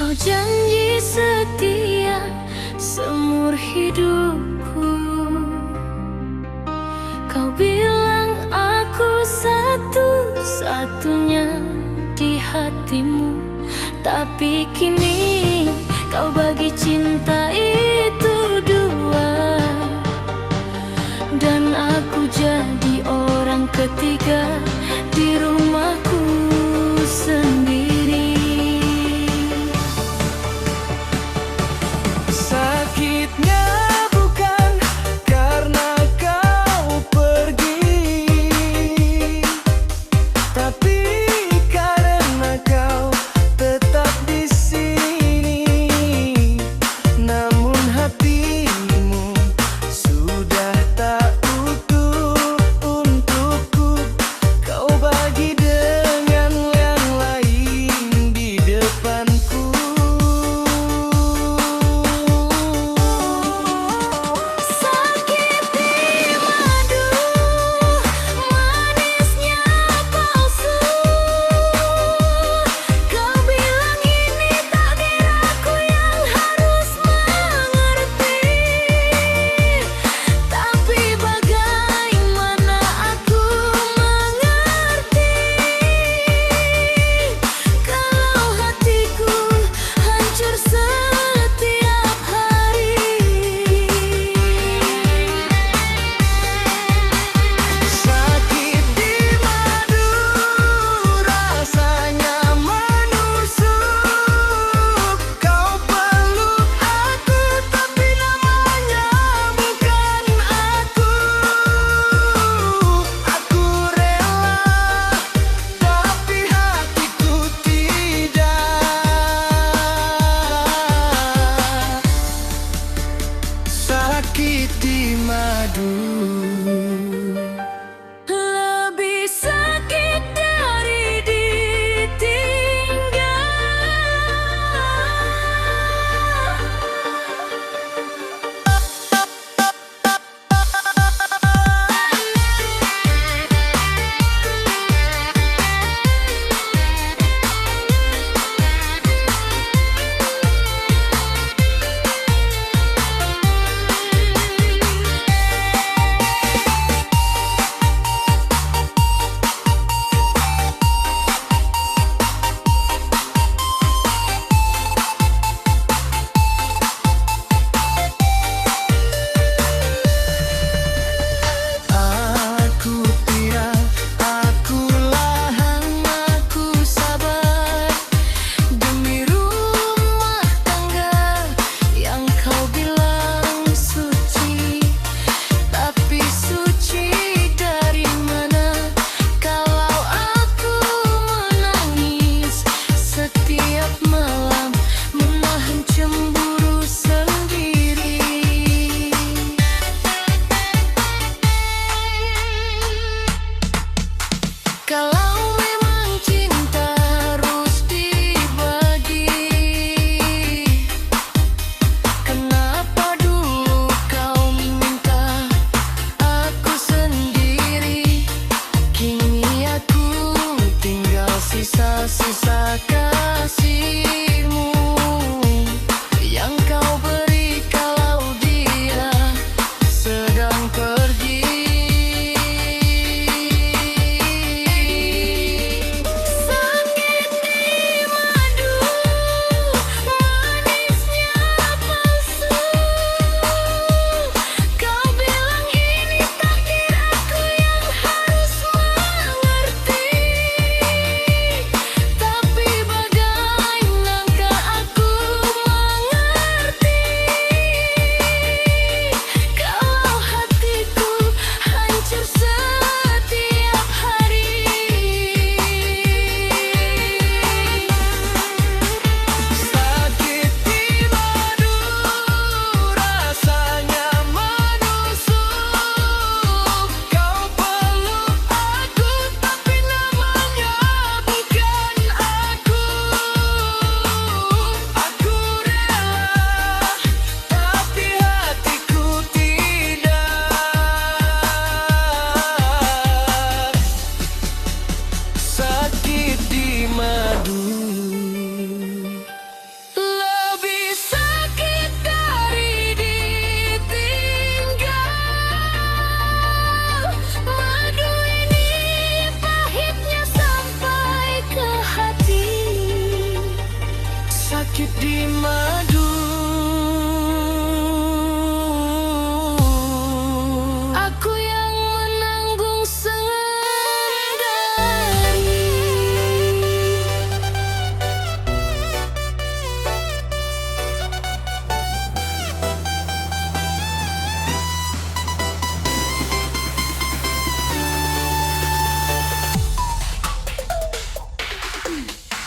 Kau janji setia seumur hidupku. Kau bilang aku satu-satunya di hatimu, tapi kini kau bagi cinta itu dua, dan aku jadi orang ketiga di rumahku sendiri. Sakitnya bukan karena kau pergi, tapi karena kau tetap di sini. Namun hatimu sudah tak utuh untukku. sakit di madu. Aku yang menanggung sendiri.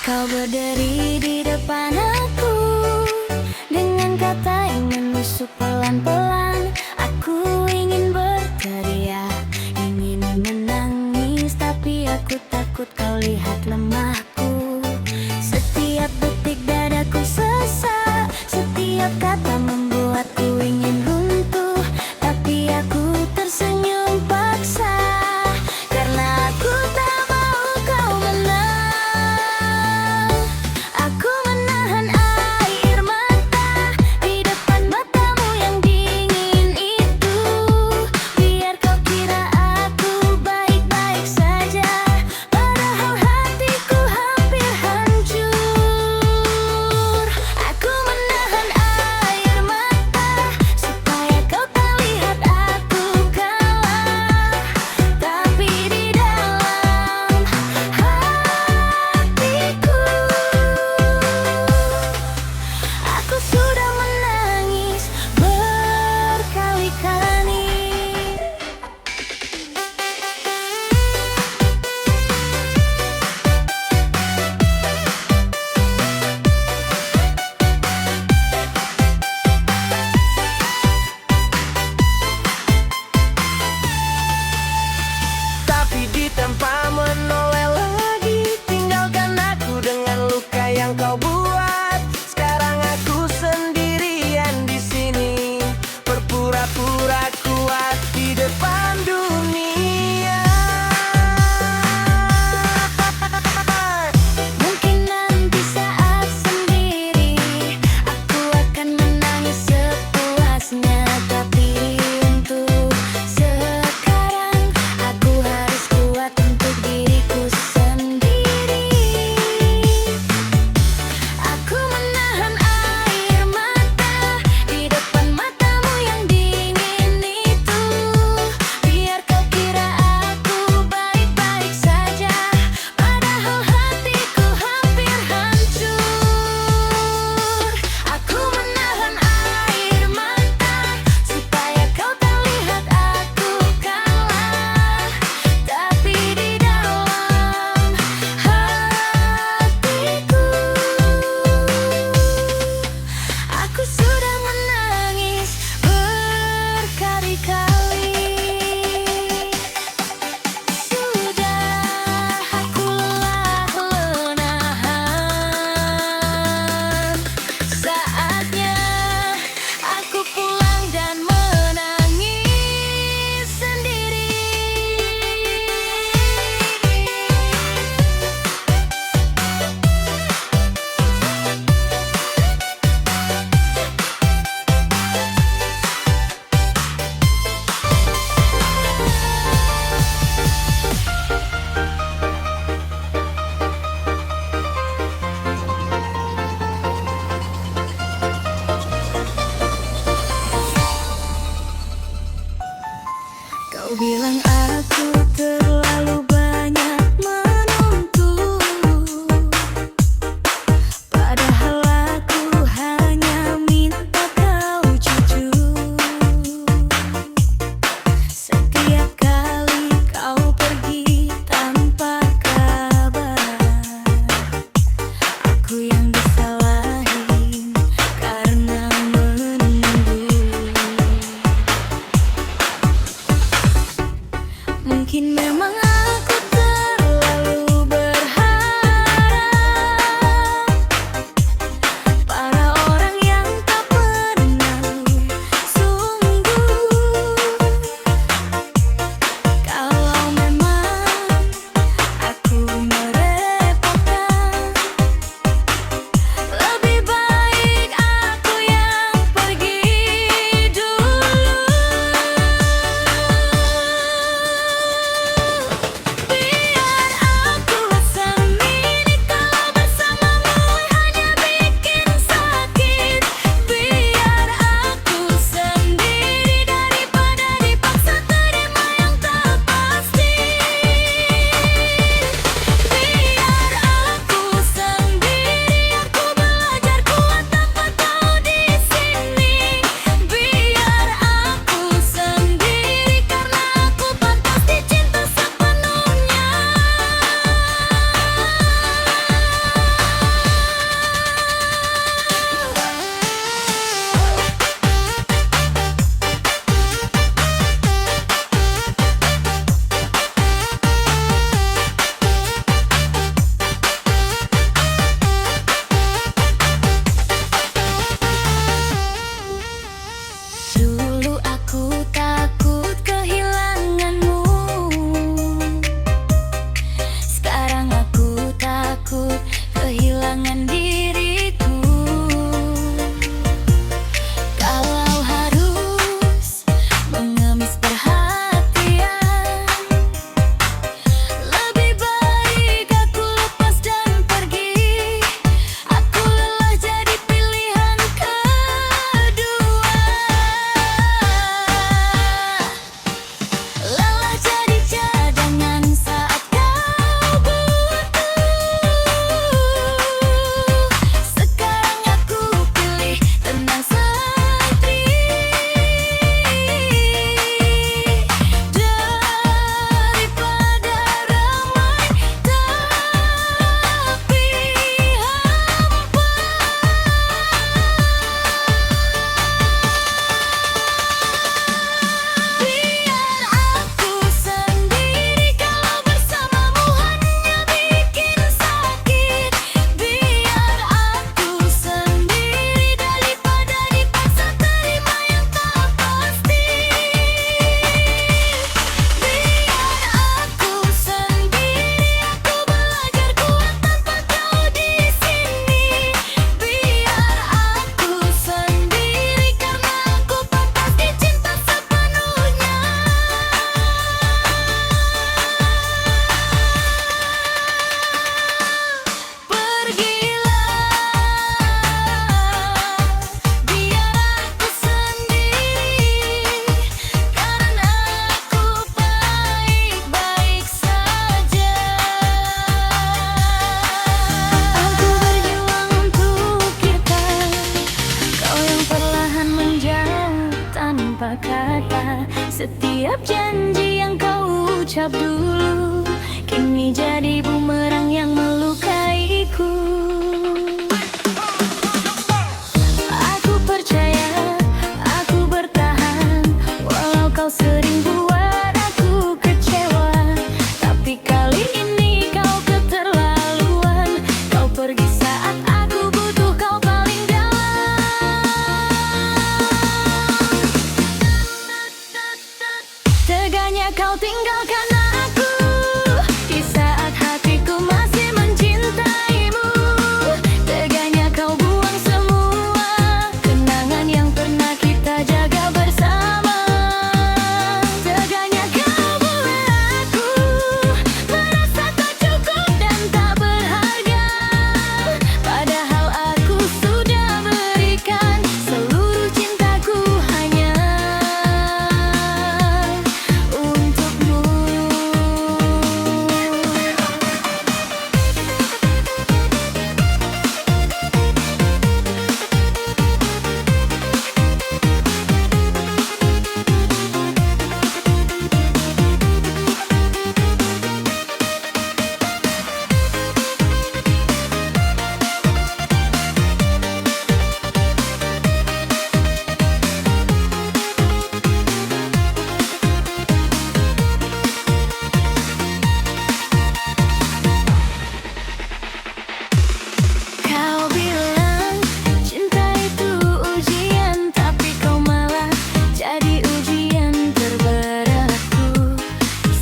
Kau berdiri di depan aku dengan kata yang menusuk pelan-pelan. Aku ingin berteriak, ingin menangis, tapi aku takut kau lihat lemahku. Setiap detik dadaku sesak, setiap kata membuatku ingin runtuh, tapi aku tersenyum paksa karena aku tak mau kau menang. Aku menahan air mata di depan matamu yang dingin itu, biar kau kira aku baik-baik saja, padahal hatiku hampir hancur. Aku menahan air mata supaya kau tak lihat aku kalah, tapi di dalam hatiku aku sudah menangis berkali-kali. Tapi di tanpa menoleh lagi, tinggalkan aku dengan luka yang kau buat. Sekarang aku sendirian di sini, berpura-pura kuat di depan dunia. Mungkin nanti saat sendiri aku akan menangis sepuasnya, tapi untuk sekarang aku harus kuat untuk diriku sendiri. Aku Setiap janji yang kau ucap dulu kini jadi bumerang yang melukaiku. Aku percaya, aku bertahan walau kau sering buat aku kecewa. Tapi kali ini kau keterlaluan. Kau pergi saat aku butuh kau paling dalam. Teganya kau tinggalkan aku di saat hatiku masih mencintaimu. Teganya kau buang semua kenangan yang pernah kita jaga bersama. Teganya kau buat aku merasa tak cukup dan tak berharga. Padahal aku sudah berikan seluruh cintaku hanya untukmu. Kau bilang cinta itu ujian, tapi kau malah jadi ujian terberatku.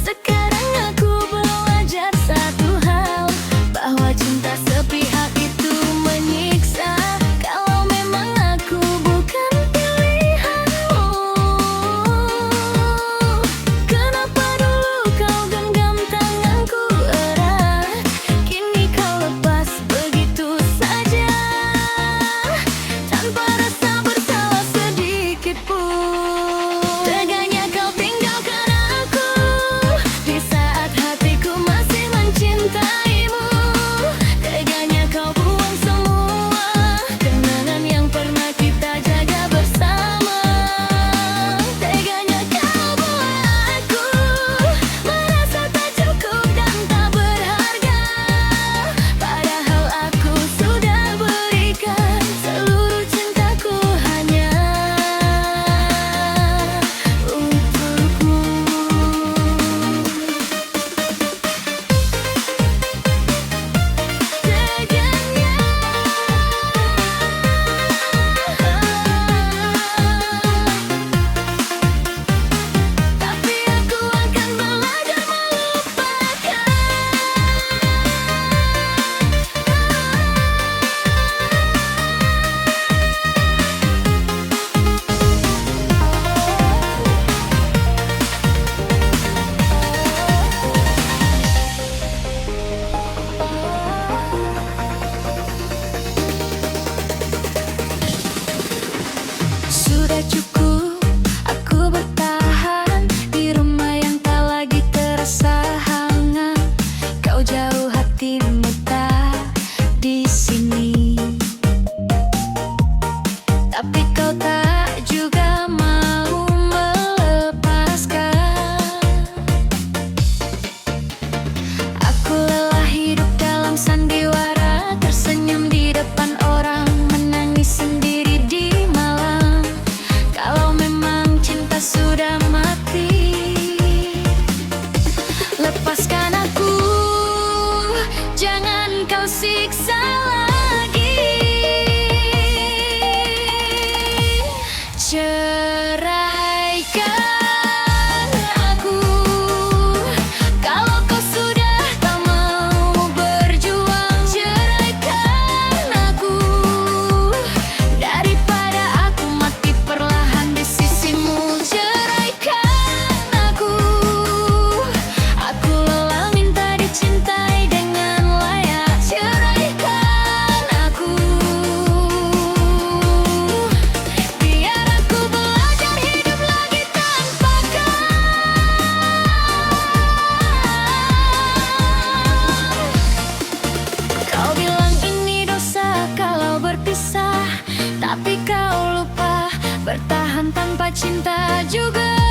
Sekarang aku belajar satu hal, bahwa cinta sepihak itu menyiksa. Kalau memang aku bukan pilihanmu, kenapa dulu kau genggam tanganku erat? Kini kau lepas begitu saja, tanpa rasa bersalah sedikit pun. Teganya kau tinggalkan aku di saat hatiku masih mencintaimu. Teganya kau buang semua kenangan yang pernah kita jaga bersama. Teganya kau buat aku merasa tak cukup dan tak berharga. Padahal aku sudah berikan seluruh cintaku hanya untukmu. Tapi aku akan belajar melupakan. Sudah cukup aku bertahan di rumah yang tak lagi terasa hangat. Kau jauh hatimu tak di sini, tapi kau tak juga mau melepaskan. Aku lelah hidup dalam sandiwara, tersenyum di depan orang, menangis sendiri di malam. Kalau memang cinta sudah mati, lepaskan aku, jangan kau siksa lagi. Ceraikan aku kalau kau sudah tak mau berjuang. Ceraikan aku daripada aku mati perlahan di sisimu. Ceraikan aku lelah minta dicintai dengan layak. Ceraikan aku, biar aku belajar hidup lagi tanpa kau. Kau bilang ini dosa kalau berpisah, tapi kau lupa bertahan tanpa cinta juga.